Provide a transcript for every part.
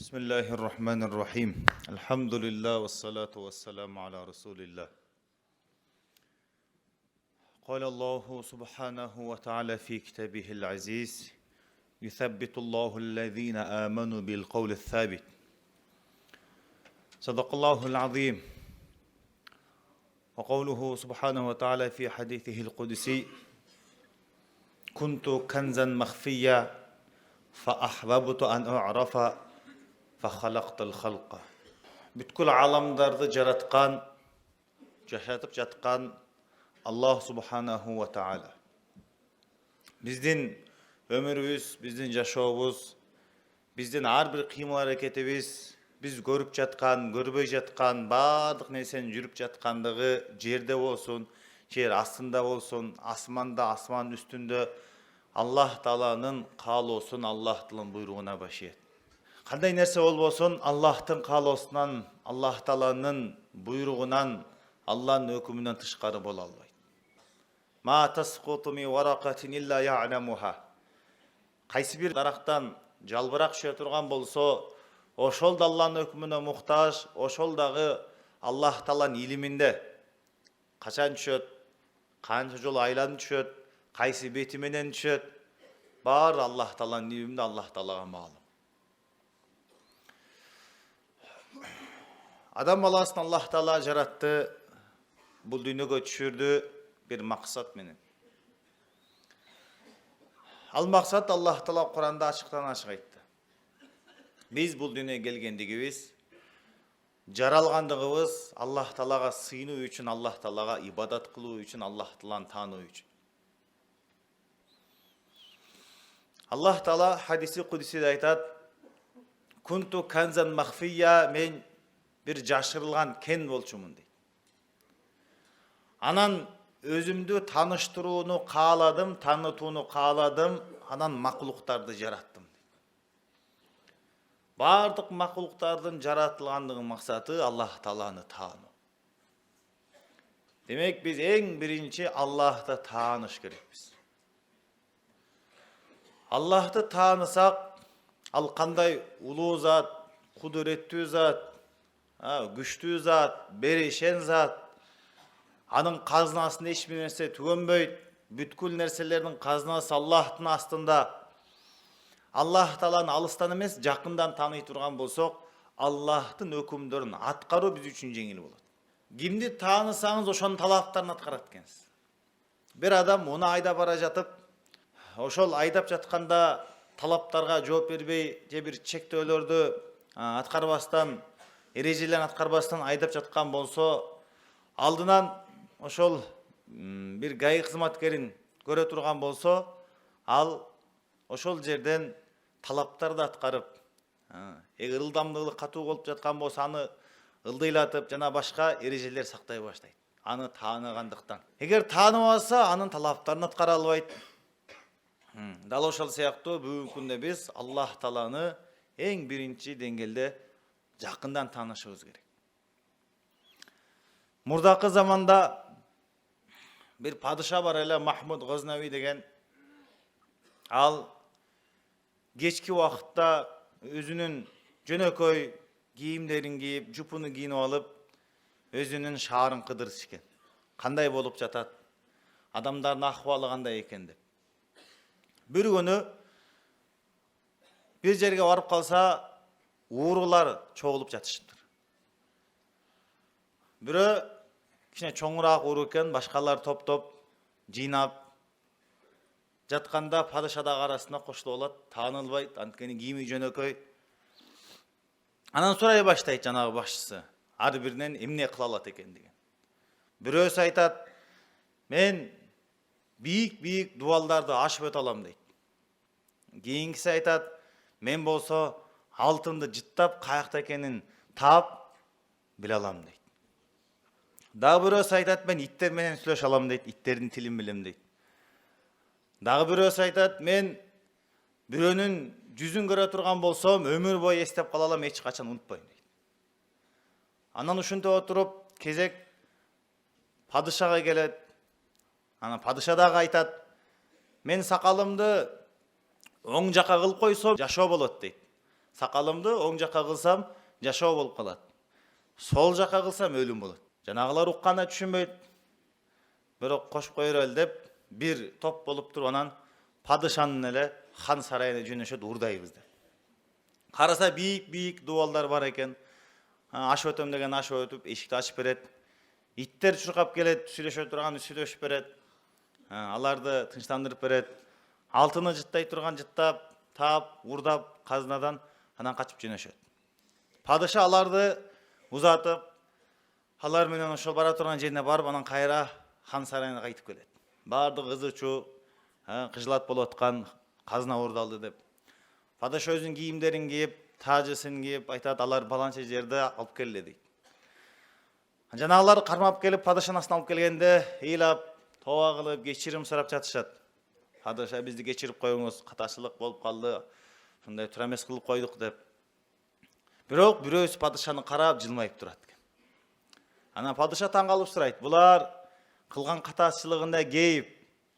بسم الله الرحمن الرحيم الحمد لله والصلاة والسلام على رسول الله قال الله سبحانه وتعالى في كتابه العزيز يثبت الله الذين آمنوا بالقول الثابت صدق الله العظيم وقوله سبحانه وتعالى في حديثه القدسي كنت كنزا مخفيا فأحببت أن أعرف فخلقت الخلق. Бүткіл аламдарды жаратқан, жашатып жатқан Аллах Субханаху ва Таала. Біздің өміріміз, біздің жашауымыз, біздің әрбір қимыл әрекетіміз, біз көріп жатқан, көрбей жатқан, барлық нәрсенің жүріп жатқандығы жерде болсын, жер астында болсын, асманда, асман үстінде Аллах Тааланың қалаусын, Аллах Тааланың бұйрығына басиет. Қандай нәрсе ол болсын, Аллахтың қалаусынан, Аллах Тааланың бұйрығынан, Алланың өкімінен тышқары бола албайды. Ма тасқуту мин варақатин илля я'ламуха. Қайсы бір дарақтан жалбырақ түше тұрған болса, ошол да Алланың өкіміне мұқтаж, ошол дағы Аллах Тааланың илиминде. Қашан түшөт, қанша жол айланып түшөт, қайсы бетіменен түшөт, бар Аллах Тааланың илиминде, Аллах Таалаға маалым. Адам баласын Аллах Таала жаратты, бұл дүниеге түшірді бір мақсат менен. Ал мақсат Аллах Таала Құранда ашықтан ашық айтты. Біз бұл дүниеге келгендігіміз, жаралғандығымыз Аллах Таалаға сыйыну үшін, Аллах Таалаға ибадат қылу үшін, Аллах Тааланы тану үшін. Аллах Таала хадиси құдсиде айтады: "Кунту канзан махфия", мен бір жашырылған кен болчумун дейді. Анан өзімді таныштыруыны қаладым, танытуыны қаладым, анан мақлуқтарды жараттым. Бардық мақлуқтардың жаратылғандығын мақсаты Аллах Тааланы тану. Демек, біз ең бірінші Аллахты таныш керекпіз. Аллахты танысақ, ал қандай улуу зат, құдіреттүү зат, күштүү зат, берешен зат, анын қазынасында ешбір нәрсе түгөнбөйт, бүткүл нәрселердің қазынасы Аллахтың астында. Аллах Тааланы алыстан емес, жақындан таный турган болсок, Аллахтың өкүмдөрүн аткаруу биз үчүн жеңил болот. Кимди таанысаңыз, ошонун талаптарын аткарат экенсиз. Бир адам уну айдап бара жатып, ошол айдап жатканда талаптарга жооп бербей, же бир чектөөлөрдү аткарбастан, эрежелерин аткарбастан айдап жаткан болсо, алдынан ошол бир ГАИ кызматкерин көрө турган болсо, ал ошол жерден талаптарды аткарып, эгер ылдамдыгы катуу болуп жаткан болсо, аны ылдыйлатып жана башка эрежелер сактай баштайт. Аны тааныгандыктан. Эгер тааныбаса, анын талаптарын аткара албайт. Дал ошол сыяктуу бүгүнкү күндө биз Аллах Тааланы эң биринчи деңгээлде жакындан таанышыбыз керек. Мурдакы заманда бир падыша бар эле, Махмуд Гознави деген. Ал кечки убакытта өзүнүн жөнөкөй кийимдерин кийип, жупуну кийинип алып, өзүнүн шаарын кыдырып ишкен. Кандай болуп жатат? Адамдардын акыбалы кандай экен деп. Бир күнү бир жерге барып калса, уурулар чогулуп жатышыптыр. Бирөө кичине чоңураак ууру экен, башкалар топ-топ жыйнап жатканда падыша дагы арасына кошулуп алат, таанылбайт, анткени кийими жөнөкөй. Анан сурай баштайт жанагы башчысы, ар биринен эмне кыла алат экен деген. Бирөөсү айтат: "Мен бийик дубалдарды ашып өтө алам" дейт. Кийинкиси айтат: "Мен болсо алтынды жыттап, каякта экенин таап биле алам" дейт. Дагы бирөөсү айтат: "Мен иттер менен сүйлөшө алам" дейт, иттердин тилин билем дейт. Дагы бирөөсү айтат: "Мен бирөөнүн жүзүн көрө турган болсом, өмүр бою эстеп кала алам, эч качан унутпойм" дейт. Анан ушинтип отуруп, кезек падышага келет. Анан падыша дагы айтат: "Мен сакалымды оң жака кылып койсом, жашоо болот" дейт. Сакалымды оң жакка кылсам жашоо болуп калат. Сол жакка кылсам өлүм болот. Жанагылар укканда түшүнбөйт. Бирок кошуп кое берели деп бир топ болуп туруп анан падышанын эле хан сарайына жөнөшөт урдайбыз деп. Караса бийик дубалдар бар экен. Ашып өтөм деген ашып өтүп эшикти ачып берет. Иттер чуркап келет, сүйлөшө турган сүйлөшүп берет. Аларды тынчтандырып берет. Алтыны жыттай турган жыттап, таап, урдап казынадан анан качып жөнөшөт. Падыша аларды узатып, алар менен ошол бара турган жерине барып, анан кайра хан сарайына кайтып келет. Бардыгы ызы-чуу, кыжылат болуп аткан, казына урдалды деп. Падыша өзүнүн кийимдерин кийип, тажысын кийип айтат, алар баланча жерде алып келди дейт. Жанагылар кармап келип, падышанын астына алып келгенде, ыйлап, тооба кылып, кечирим сурап жатышат. Падыша бизди кечирип коюңуз, катачылык болуп калды, ушундай тура эмес кылып койдук деп. Бирок бирөөсү падышаны карап жылмайып турат экен. Анан падыша таң калып сурайт, булар кылган катачылыгында кейип,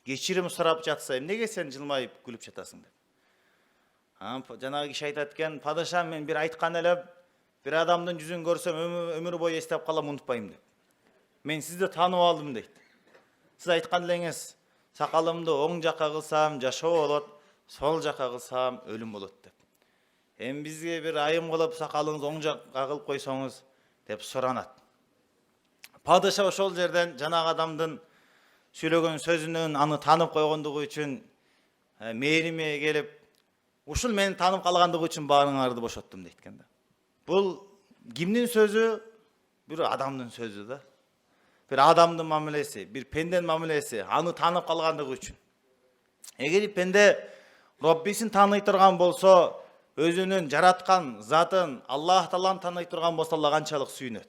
кечирим сурап жатса, эмнеге сен жылмайып күлүп жатасың деп. Жанагы киши айтат экен, падыша мен бир айткан элем, бир адамдын жүзүн көрсөм өмүр бою эстеп калам, унутпайм деп. Мен сизди таанып алдым дейт. Сиз айткан элеңиз, сакалымды оң жакка кылсам жашоо болот, сол жакка кылсам өлүм болот деп. Эми бизге бир айым кылып сакалыңызды оң жакка кылып койсоңуз деп суранат. Падыша ошол жерден жанагы адамдын сүйлөгөн сөзүнөн аны таанып койгондугу үчүн мээриме келип, ушул мени таанып калгандыгы үчүн баарыңарды бошоттум дейт экен да. Бул кимдин сөзү? Бир адамдын сөзү да. Бир адамдын мамилеси, бир пенденин мамилеси, аны таанып калгандыгы үчүн. Эгер пенде Роббисин тааный турган болсо, өзүнүн жараткан затын, Аллах Тааланы тааный турган болсо, Алла канчалык сүйүнөт.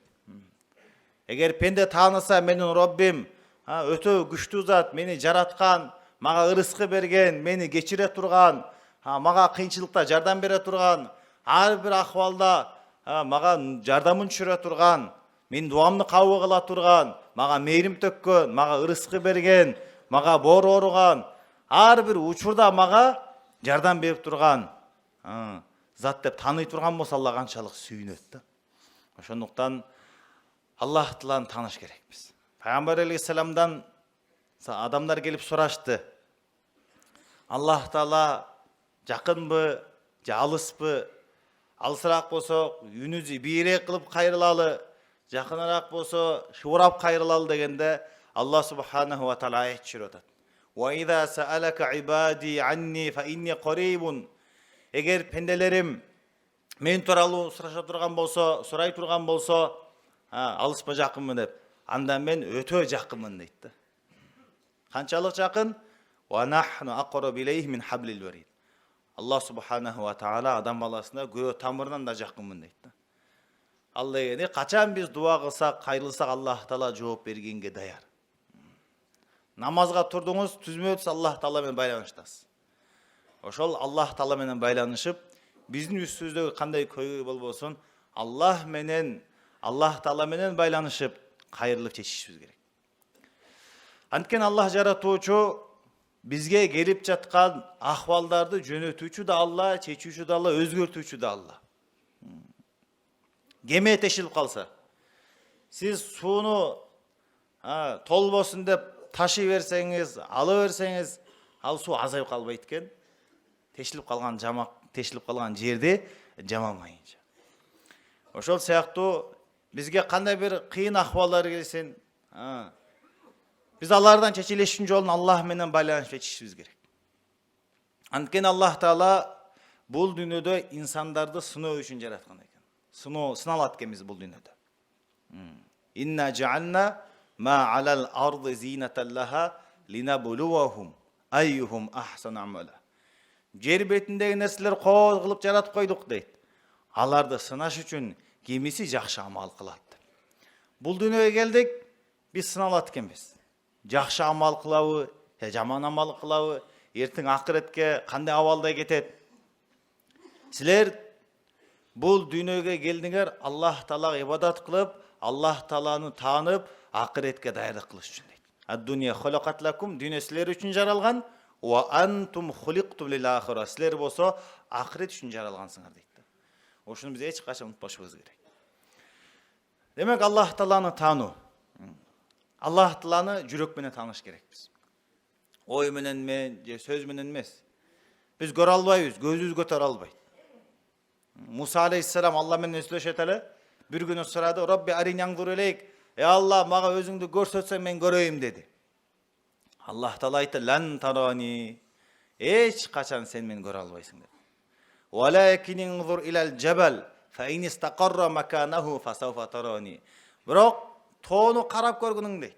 Эгер пенде тааныса, менин Роббим өтө күчтүү зат, мени жараткан, мага ырыскы берген, мени кечире турган, мага кыйынчылыкта жардам бере турган, ар бир акыбалда мага жардамын түшүрө турган, мен дуамны кабыл кыла турган, мага мээрим төккөн, мага ырыскы берген, мага боор ооруган, ар бир учурда мага жардам берип турган зат деп тааный турган болсо, Алла канчалык сүйүнөт да. Ошондуктан Аллах Тааланы тааныш керекпиз. Пайгамбар алейхиссаламдан адамдар келип сурашты. Аллах Таала жакынбы, же алыспы? Алысыраак болсо, үнүбүздү бийрээк кылып кайрылалы, жакыныраак болсо, шуурап кайрылалы дегенде, Аллах субханаху ва таала аят түшүрүп атат. Ва иза саалака ибади анни фа инни қарибун. Эгер пенделерим мен тууралуу сураша турган болсо, сурай турган болсо, алыспы жакынмын деп, анда мен өтө жакынмын дейт да. Канчалык жакын? Ва нахну aqrabu ilayhi min hablil warid. Аллах субханаху ва таала адам баласына көө тамырынан да жакынмын дейт да. Ал дегени качан биз дуа кылсак, кайрылсак, Аллах Таала жооп бергенге даяр. Намазга турдуңуз, түзмөбүз, Аллах Таала менен байланыштасыз. Ошол Аллах Таала менен байланышып, биздин үстүбүздөгү кандай көйгөй болбосун, Аллах Таала менен байланышып, кайрылып чечишибиз керек. Анткени Аллах жаратуучу бизге келип жаткан акыбалдарды жөнөтүүчү да Алла, чечүүчү да Алла, өзгөртүүчү да Алла. Кеме тешилип калса, сиз сууну толбосун деп ташый берсеңиз, ала берсеңиз, ал суу азайып калбайт экен. Тешилип калган жерди жамамайынча. Ошол сыяктуу бизге кандай бир кыйын акыбалдар келсин, биз алардан чечилиш үчүн жолун Аллах менен байланышып чечишибиз керек. Анткени Аллах Таала бул дүйнөдө инсандарды сыноо үчүн жараткан экен. Сыналат экен биз бул дүйнөдө. Инна жаална ма алал арди зинатан лаха линабулуахум айюхум ахсану амала. Жер бетиндеги нерселер кооз кылып жаратып койдук дейт. Аларды сынаш үчүн кимиси жакшы амал кылат. Бул дүйнөгө келдик, биз сыналат экенбиз. Жакшы амал кылабы, жаман амал кылабы, эртең акыретке кандай абалда кетет. Силер бул дүйнөгө келдиңер, Аллах Таалага ибадат кылып, Аллах Тааланы таанып, акыретке даярдык кылыш үчүн дейт. Ад-дуния халакат лакум, дүйнө силер үчүн жаралган, ва антум хуликтум лил ахира. Силер болсо акырет үчүн жаралгансыңар дейт. Ошуну биз эч качан унутпашыбыз керек. Демек, Аллах Тааланы таануу. Аллах Тааланы жүрөк менен тааныш керекпиз. Ой менен же сөз менен эмес. Биз көрө албайбыз, көзүбүз көтөрө албайт. Муса алейхиссалам Алла менен сүйлөшөт эле. Bir günü сурады, Rabbi arini anzur ileyk. Allah, mağa özüңдү көрсөтсөң мен көрөйүм dedi. Allah Taala айтты, lan tarani. Эч качан сен мени көрө албайсың dedi. Walakin anzur ilal jabal fa in istaqarra makanahu fa sawfa tarani. Бирок тоону карап көргүнүң дейт.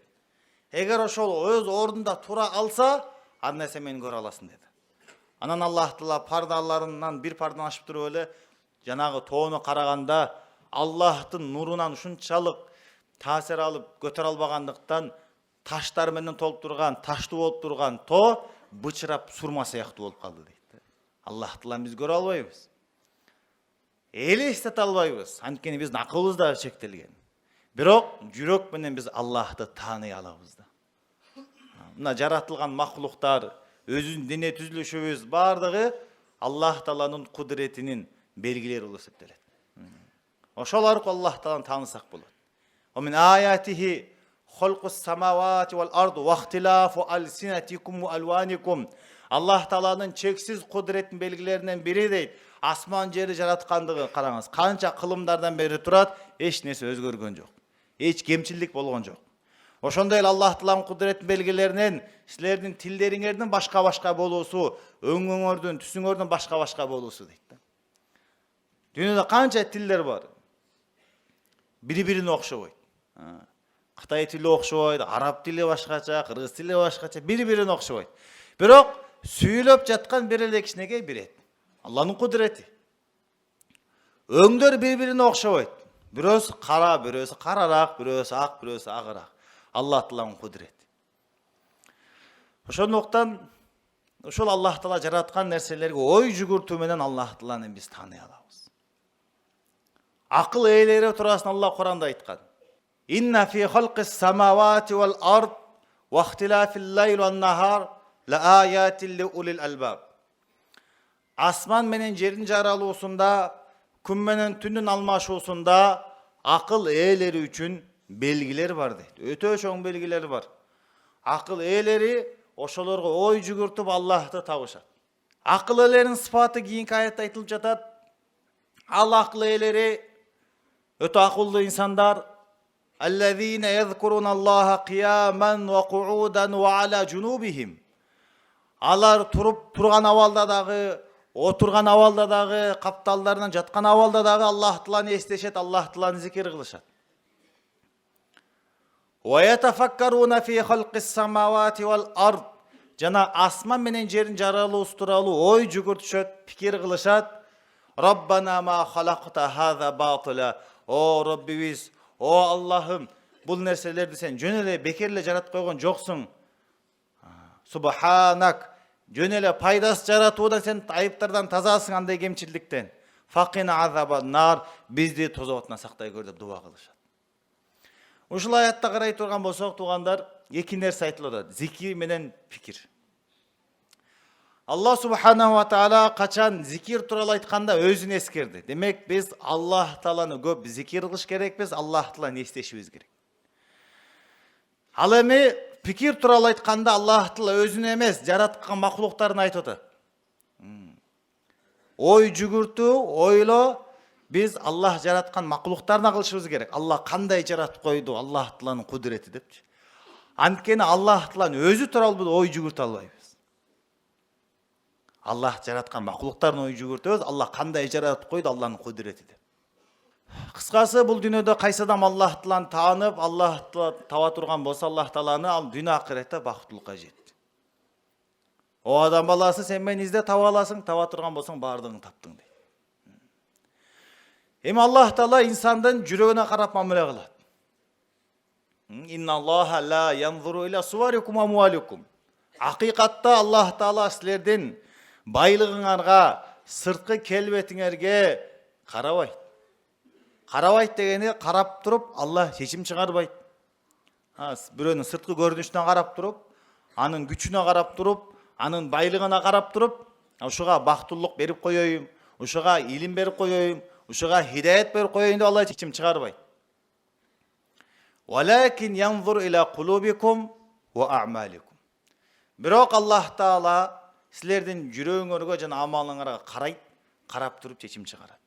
Эгер ошол өз ордунда тура алса, анда сен мени көрө аласың dedi. Анан Аллах Таала пардаларынан бир пардан ашып туруп эле жанагы тоону караганда Аллахтын нурунан ушунчалык таасир алып көтөрө албагандыктан таштар менен толуп турган, таштуу болуп турган тоо бычырап сурма сыяктуу болуп калды дейт. Аллах Тааланы биз көрө албайбыз. Элестете албайбыз. Анткени биздин акылыбыз да чектелген. Бирок жүрөк менен биз Аллахты тааный алабыз да. Мына жаратылган макулуктар, өзүнүн дене түзүлүшүбүз бардыгы Аллах Тааланын кудуретинин белгилери болуп эсептелет. Ошол аркылуу Аллах Тааланы таанысак болот. Min ayatihi xalqus samawati wal ard wa ikhtilafu alsinatikum wa alwanikum. Аллах Тааланын чексиз кудуретин белгилеринен бири дейт. Асман жери жараткандыгы караңыз. Канча кылымдардан бери турат, эч нерсе өзгөргөн жок. Эч кемчилдик болгон жок. Ошондой эле Аллах Тааланын кудуретин белгилеринен силердин тилдериңердин башка-башка болуусу, өңүңөрдүн, түсүңөрдүн башка-башка болуусу дейт. Дүйнөдө канча тилдер бар? Бири-бирине окшобойт. Кытай тили окшобойт, араб тили башкача, кыргыз тили башкача, бири-бирине окшобойт. Бирок сүйлөп жаткан бир эле кичинекей бирет. Алланын кудурети. Өңдөр бири-бирине окшобойт. Бирөөсү кара, бирөөсү карараак, бирөөсү ак, бирөөсү агыраак. Аллах Тааланын кудурети. Ошондуктан ошол Аллах Таала жараткан нерселерге ой жүгүртүү менен Аллах Тааланы биз тааный алабыз. Акыл ээлери турасын Аллах Куранда айткан. Инна фи халқис самавати вал ард ва ихтилафил лайл ван нахар ла аятин ли улил албаб. Асман менен жердин жаралуусунда, күн менен түндүн алмашуусунда акыл ээлери үчүн белгилер бар дейт. Өтө чоң белгилер бар. Акыл ээлери ошолорго ой жүгүртүп Аллахты табышат. Акыл ээлеринин сыпаты кийинки аятта айтылып жатат. Ал акыл ээлери өтө акылдуу инсандар الذين يذكرون الله قياما وقعودا وعلى جنوبهم. Алар туруп турган абалда дагы, отурган абалда дагы, капталдарынан жаткан абалда дагы Аллах Тааланы эстешет, Аллах Тааланы зикир кылышат. ويتفكرون في خلق السماوات والأرض. Жана асман менен жердин жаралуусу тууралуу ой жүгүртүшөт, пикир кылышат. ربنا ما خلقت هذا باطلا. О Роббибиз, о Аллахым, бул нерселерди сен жөн эле бекер эле жаратып койгон жоксуң. Субханак, жөн эле пайдасыз жаратуудан сен айыптардан тазасың, андай кемчилдиктен. Факина азабан нар, бизди тозоотунан сактай көр деп дуа кылышат. Ушул аятта карай турган болсок, туугандар, эки нерсе айтылып атат: зикир менен пикир. Аллах субханаху ва таала качан зикир тууралуу айтканда өзүн эскерди. Демек, биз Аллах Тааланы көп зикир кылыш керекпиз, Аллах Тааланы эстешибиз керек. Ал эми пикир тууралуу айтканда Аллах Таала өзүн эмес, жараткан макулуктарын айтып атат. Ой жүгүртүү, ойлоо биз Аллах жараткан макулуктарына кылышыбыз керек. Аллах кандай жаратып койду, Аллах Тааланын кудурети депчи. Анткени Аллах Тааланын өзү тууралуу биз ой жүгүртө албайбыз. Аллах жараткан макулуктарын ой жүгүртөбүз, Аллах кандай жаратып койду, Алланын кудурети деп. Кыскасы, бул дүйнөдө кайсы адам Аллах Тааланы таанып, Аллахты таба турган болсо, Аллах Тааланы ал дүйнө акыретте бактылыкка жетти. О адам баласы, сен мени изде таба аласың, таба турган болсоң баардыгын таптың дейт. Эми Аллах Таала инсандын жүрөгүнө карап мамиле кылат. Инна Аллаха ла янзуру иля суварикум ва амваликум. Акыйкатта Аллах Таала силердин байлыгыңарга, сырткы келбетиңерге карабайт. Карабайт дегени карап туруп Аллах чечим чыгарбайт. Бирөөнүн сырткы көрүнүшүнө карап туруп, анын күчүнө карап туруп, анын байлыгына карап туруп, ушуга бактылык берип коёюм, ушуга илим берип коёюм, ушуга хидаят берип коеюн деп Алла чечим чыгарбайт. Валакин янзур иля кулубикум ва а'маликум. Бирок Аллах Таала силердин жүрөгүңөргө жана амалыңарга карайт, карап туруп чечим чыгарат.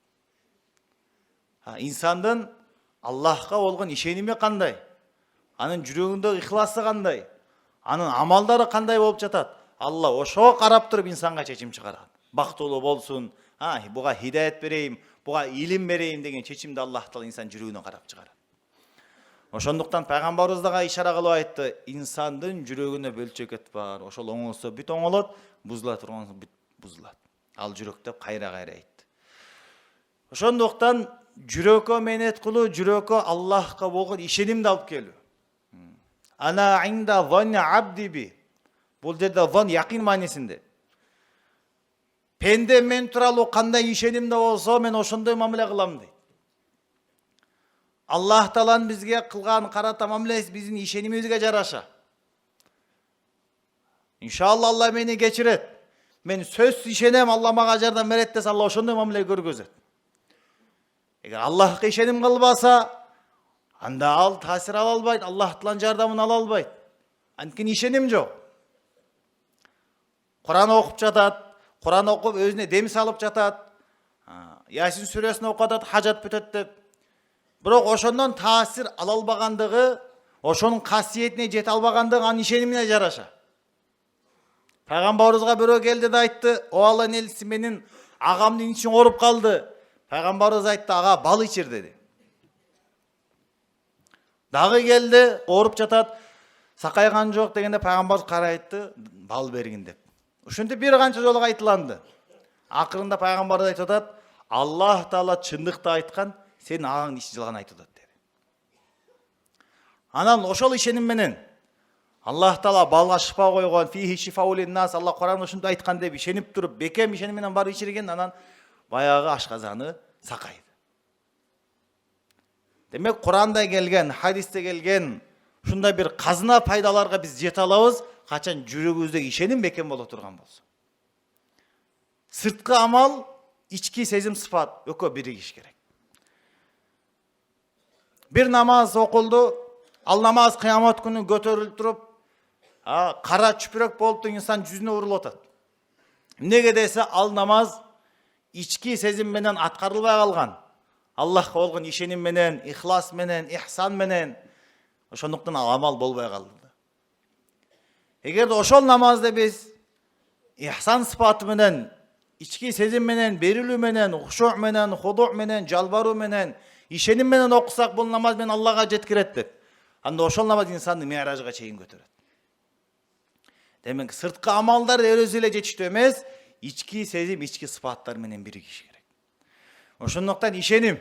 İnsanın Allah'a olgun işenimi kanday, anın жүрөгүндөгү ихласы кандай, анын амалдары кандай болуп жатат. Алла ошого карап туруп инсанга чечим чыгарат. Бактылуу болсун, буга хидаят берейин, буга илим берейин деген чечимди Аллах Таала инсан жүрөгүнө карап чыгарат. Ошондуктан пайгамбарыбыз дагы ишара кылып айтты, инсандын жүрөгүнө бөлчөкөт бар. Ошол оңолсо бүт оңолот, бузула турган бүт бузулат. Ал жүрөк деп кайра айтты. Ошондуктан жүрөккө менет кылуу, жүрөккө Аллахка болгон ишенимди алып келүү. Ана инда занни абди би. Бул жерде зан якин маанисинде. Пенде мен тууралуу кандай ишенимде болсо, мен ошондой мамиле кылам дейт. Аллах Тааланын бизге кылган карата мамилеси биздин ишенимибизге жараша. Иншалла Алла мени кечирет. Мен сөзсүз ишенем, Алла мага жардам берет десе, Алла ошондой мамиле көргөзөт. Эгер Аллахка ишеним кылбаса, анда ал таасир ала албайт, Аллах Тааланын жардамын ала албайт. Анткени ишеним жок. Куран окуп жатат, Куран окуп өзүнө дем салып жатат. Ясин сүрөсүн окуп атат, хажат бүтөт деп. Бирок ошондон таасир ала албагандыгы, ошонун касиетине жете албагандыгы анын ишенимине жараша. Пайгамбарыбызга бирөө келди да айтты, "О Алланын элчиси, менин агамдын ичин ооруп калды." Пайгамбарыбыз айтты, "Ага бал ичир" деди. Дагы келди, ооруп жатат, сакайган жок дегенде пайгамбарыбыз карайтты, "Бал бергин" деп. Ошентип бир канча жолу айтыланды. Акырында пайгамбарыбыз айтып атат, "Аллах Таала чындыкты айткан, сенин агаңдын ичи жалган айтып атат" деди. Анан ошол ишеним менен Аллах Таала балга шифа койгон, фихи шифаулин нас, Алла Куран ушундай айткан деп ишенип туруп, бекем ишеним менен барып ичирген, анан баягы ашказаны сакайды. Демек Куранда келген, хадисте келген ушундай бир казына пайдаларга биз жете алабыз, качан жүрөгүбүздөгү ишеним бекем боло турган болсо. Сырткы амал, ички сезим сыфат экөө биригиш керек. Бир намаз окулду, ал намаз кыямат күнү көтөрүлүп туруп, кара чүпүрөк болуп инсан жүзүнө урулуп атат. Эмнеге десе, ал намаз ички сезим менен аткарылбай калган. Аллахка болгон ишеним менен, ихлас менен, ихсан менен, ошондуктан ал амал болбой калды. Эгерде ошол намазды биз ихсан сыпаты менен, ички сезим менен, берилүү менен, хушук менен, худук менен, жалбаруу менен, ишеним менен окусак, бул намаз менен Аллага жеткирет деп, анда ошол намаз инсанды миражга чейин көтөрөт. Демек сырткы амалдар өзү эле жетиштүү эмес, ички сезим, ички сыпаттар менен биригиш керек. Ошондуктан ишеним,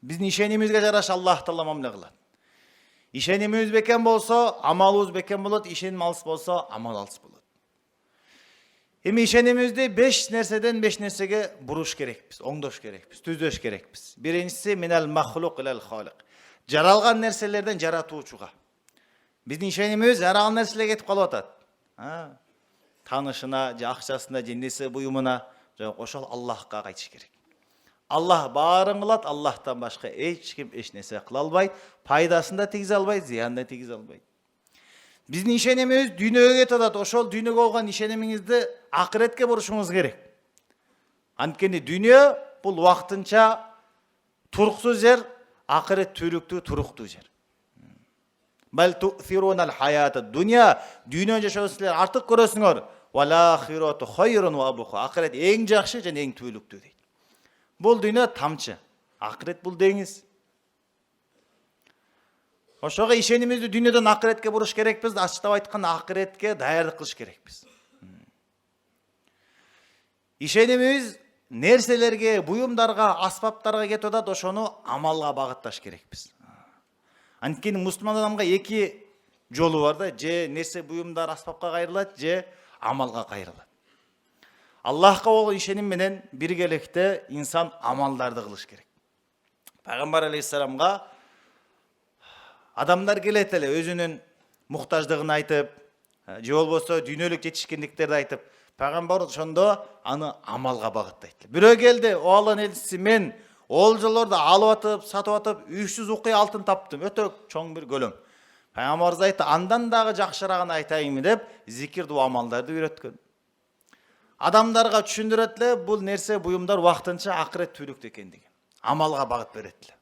биздин ишенимибизге жараша Аллах Таала мамиле кылат. Ишенимибиз бекем болсо, амалыбыз бекем болот, ишеним алыс болсо, амал алыс болот. Эми ишенимибизди 5 нерседен 5 нерсеге буруш керекпиз, оңдош керекпиз, түздөш керекпиз. Биринчиси минал махлук илал халик. Жаралган нерселерден жаратуучуга. Биздин ишенимибиз жаралган нерселерге кетип калып атат. Танышына, же акчасына, же нерсе буюмуна, жок, ошол Аллахка кайтыш керек. Аллах баарын кылат, Аллахтан башка эч ким эч нерсе кыла албайт, пайдасын да тийгизе албайт, зыянын да тийгизе албайт. Биздин ишенимибиз дүйнөгө кетип атат, ошол дүйнөгө болгон ишенимиңизди акыретке бурушуңуз керек. Анткени дүйнө бул убактынча туруксуз жер, акырет түйлүктүү, туруктуу жер. Бал ту'thirunal hayatad dunya, дүйнөнү жашоосун силер артык көрөсүңөр. Вал ахирату хайрун ва абqa. Акырет эң жакшы жана эң түйлүктүү дейт. Бул дүйнө тамчы, акырет бул деңиз. Ошого ишенимибизди дүйнөдөн акыретке буруш керекпиз, ачтап айтканда акыретке даярдык кылыш керекпиз. Ишенимибиз нерселерге, буюмдарга, аспаптарга кетип атат, ошону амалга багытташ керекпиз. Анткени мусулман адамга эки жолу бар да, же нерсе буюмдар аспапка кайрылат, же амалга кайрылат. Аллахка болгон ишеним менен биргеликте инсан амалдарды кылыш керек. Пайгамбар алейхиссаламга адамдар келет эле өзүнүн муктаждыгын айтып, же болбосо дүйнөлүк жетишкендиктерди айтып, пайгамбар ошондо аны амалга багыттайт. Бирөө келди, "О Алланын элчиси, мен олжолорду алып атып, сатып атып, 300 укуй алтын таптым. Өтө чоң бир көлөм. Пайгамбарыбыз айтты, андан дагы жакшырагын айтайынбы деп, зикир дуа амалдарды үйрөткөн. Адамдарга түшүндүрөт эле, бул нерсе буюмдар вактынча, акырет түбүлүктүү экендигин. Амалга багыт берет эле.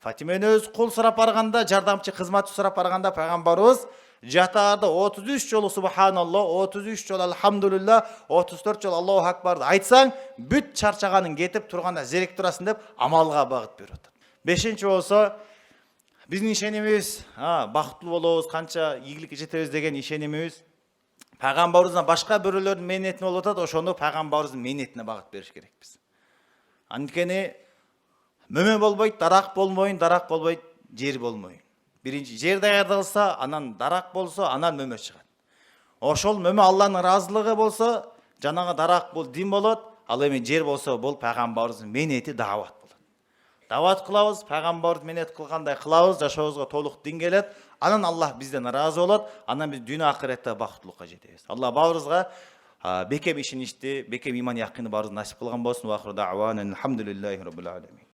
Фатима энебиз кул сурап барганда, жардамчы кызматчы сурап барганда пайгамбарыбыз жатаарда 33 жолу субханалла, 33 жолу алхамдулилла, 34 жолу Аллаху акбарды айтсаң, бүт чарчаганың кетип турганда зерек турасың деп амалга багыт берип атат. Бешинчи болсо, биздин ишенимибиз, бактылуу болобуз, канча ийгиликке жетебиз деген ишенимибиз пайгамбарыбыздан башка бирөөлөрдүн мээнетине болуп атат, ошону пайгамбарыбыздын мээнетине багыт бериш керекпиз. Анткени мөмө болбойт, дарак болбойт, жер болбойт. Биринчи жер даярдалса, анан дарак болсо, анан мөмө чыгат. Ошол мөмө Алланын ыраазылыгы болсо, жанагы дарак бул дин болот, ал эми жер болсо, бул пайгамбарыбыздын мээнети даават болот. Даават кылабыз, пайгамбарыбыз мээнет кылгандай кылабыз, жашообузга толук дин келет, анан Аллах бизден ыраазы болот, анан биз дүйнө акыретте бактылыкка жетебиз. Аллах баарыбызга бекем ишеничти, бекем иман якыны баарыбыз насип кылган болсун. Ва ахиру дa'wana алхамдулиллахи rabbil alamin.